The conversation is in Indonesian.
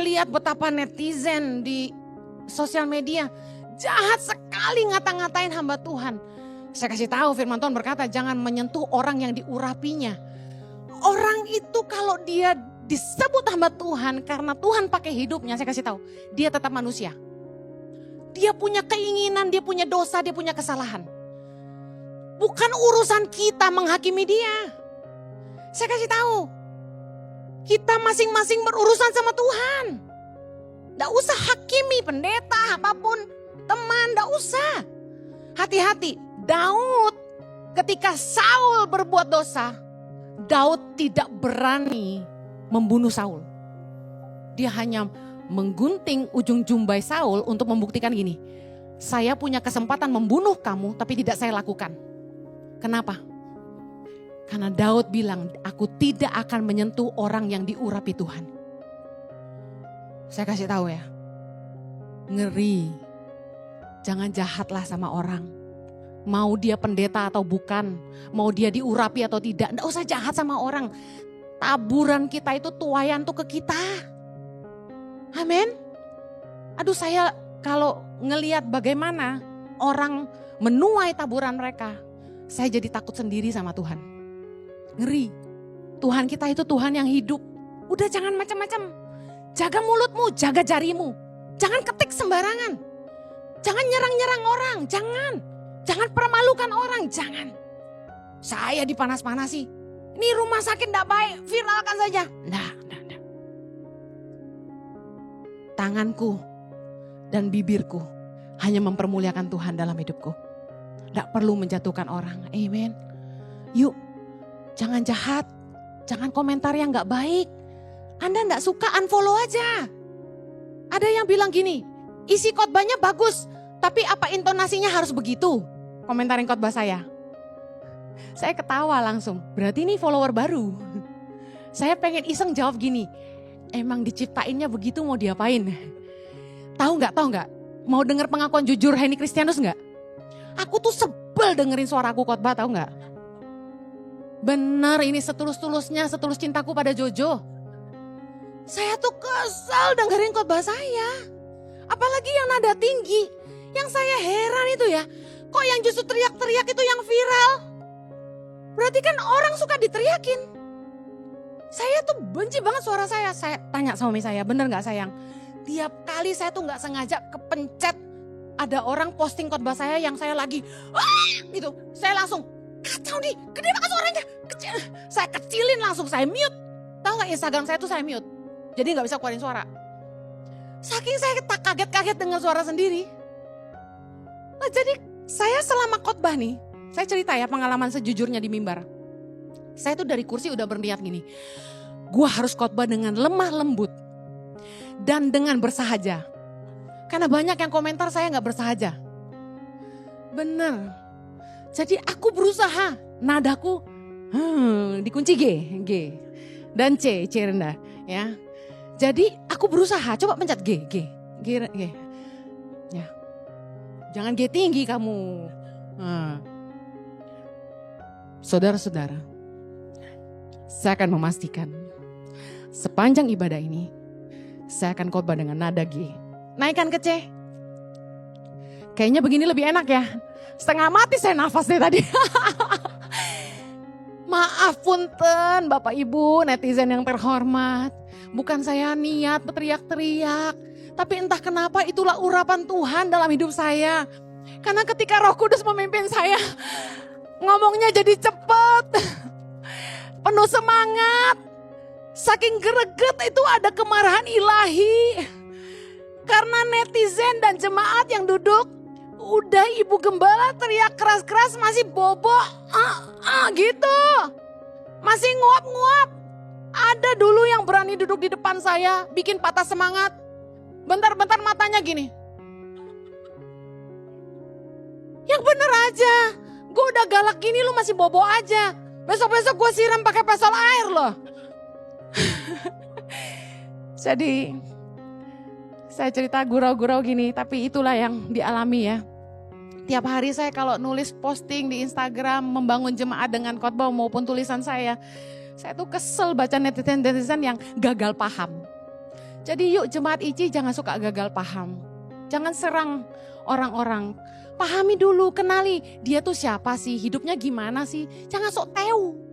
lihat betapa netizen di sosial media jahat sekali ngata-ngatain hamba Tuhan. Saya kasih tahu firman Tuhan berkata jangan menyentuh orang yang diurapinya. Orang itu kalau dia disebut hamba Tuhan karena Tuhan pakai hidupnya, saya kasih tahu, dia tetap manusia. Dia punya keinginan, dia punya dosa, dia punya kesalahan. Bukan urusan kita menghakimi dia. Saya kasih tahu, kita masing-masing berurusan sama Tuhan. Nggak usah hakimi pendeta, apapun, teman, nggak usah. Hati-hati, Daud ketika Saul berbuat dosa, Daud tidak berani membunuh Saul. Dia hanya menggunting ujung jumbai Saul untuk membuktikan gini. Saya punya kesempatan membunuh kamu tapi tidak saya lakukan. Kenapa? Karena Daud bilang aku tidak akan menyentuh orang yang diurapi Tuhan. Saya kasih tahu ya. Ngeri. Jangan jahatlah sama orang. Mau dia pendeta atau bukan, mau dia diurapi atau tidak, enggak usah jahat sama orang. Taburan kita itu tuayan tuh ke kita. Amin. Aduh saya kalau ngelihat bagaimana orang menuai taburan mereka, saya jadi takut sendiri sama Tuhan. Ngeri. Tuhan kita itu Tuhan yang hidup. Udah jangan macam-macam. Jaga mulutmu, jaga jarimu. Jangan ketik sembarangan. Jangan nyerang-nyerang orang, jangan. Jangan permalukan orang, jangan. Saya dipanas-panasi. Ini rumah sakit enggak baik, viralkan saja. Enggak. Tanganku dan bibirku hanya mempermuliakan Tuhan dalam hidupku. Enggak perlu menjatuhkan orang, amen. Yuk, jangan jahat, jangan komentar yang enggak baik. Anda enggak suka, unfollow aja. Ada yang bilang gini, isi khotbahnya bagus, tapi apa intonasinya harus begitu? Komentarin khotbah saya. Saya ketawa langsung, berarti ini follower baru. Saya pengen iseng jawab gini, emang diciptainnya begitu mau diapain? Tahu nggak? Mau denger pengakuan jujur Henny Kristianus nggak? Aku tuh sebel dengerin suaraku khotbah, tahu nggak? Bener ini setulus-tulusnya, setulus cintaku pada Jojo. Saya tuh kesel dengerin khotbah saya. Apalagi yang nada tinggi. Yang saya heran itu ya, kok yang justru teriak-teriak itu yang viral? Berarti kan orang suka diteriakin. Saya tuh benci banget suara saya. Saya tanya suami saya, bener gak sayang? Tiap kali saya tuh gak sengaja kepencet ada orang posting khotbah saya yang saya lagi gitu. Saya langsung kacau nih, gede banget suaranya. Kecil. Saya kecilin langsung, saya mute. Tahu gak Instagram saya tuh saya mute. Jadi gak bisa keluarin suara. Saking saya tak kaget-kaget dengan suara sendiri. Nah jadi saya selama khotbah nih, saya cerita ya pengalaman sejujurnya di mimbar. Saya tuh dari kursi udah berniat gini, gua harus khotbah dengan lemah lembut dan dengan bersahaja. Karena banyak yang komentar saya gak bersahaja. Bener. Jadi aku berusaha, nadaku dikunci G dan C rendah ya. Jadi aku berusaha, coba pencet G. Ya. Jangan G tinggi kamu. Saudara-saudara, saya akan memastikan sepanjang ibadah ini, saya akan khotbah dengan nada G. Naikkan ke C. Kayaknya begini lebih enak ya. Setengah mati saya nafas deh tadi. Maaf punten Bapak Ibu netizen yang terhormat. Bukan saya niat berteriak-teriak. Tapi entah kenapa itulah urapan Tuhan dalam hidup saya. Karena ketika Roh Kudus memimpin saya, ngomongnya jadi cepet. Penuh semangat. Saking greget itu ada kemarahan ilahi. Karena netizen dan jemaat yang duduk, udah Ibu Gembala teriak keras-keras masih bobo. Gitu. Masih nguap-nguap. Ada dulu yang berani duduk di depan saya, bikin patah semangat. Bentar-bentar matanya gini. Yang bener aja, gue udah galak gini lu masih bobo aja. Besok-besok gue siram pakai pesol air loh. Jadi saya cerita gurau-gurau gini, tapi itulah yang dialami ya. Tiap hari saya kalau nulis posting di Instagram, membangun jemaat dengan khotbah maupun tulisan saya tuh kesel baca netizen yang gagal paham. Jadi yuk jemaat ICI jangan suka gagal paham. Jangan serang orang-orang. Pahami dulu, kenali dia tuh siapa sih, hidupnya gimana sih. Jangan sok tahu.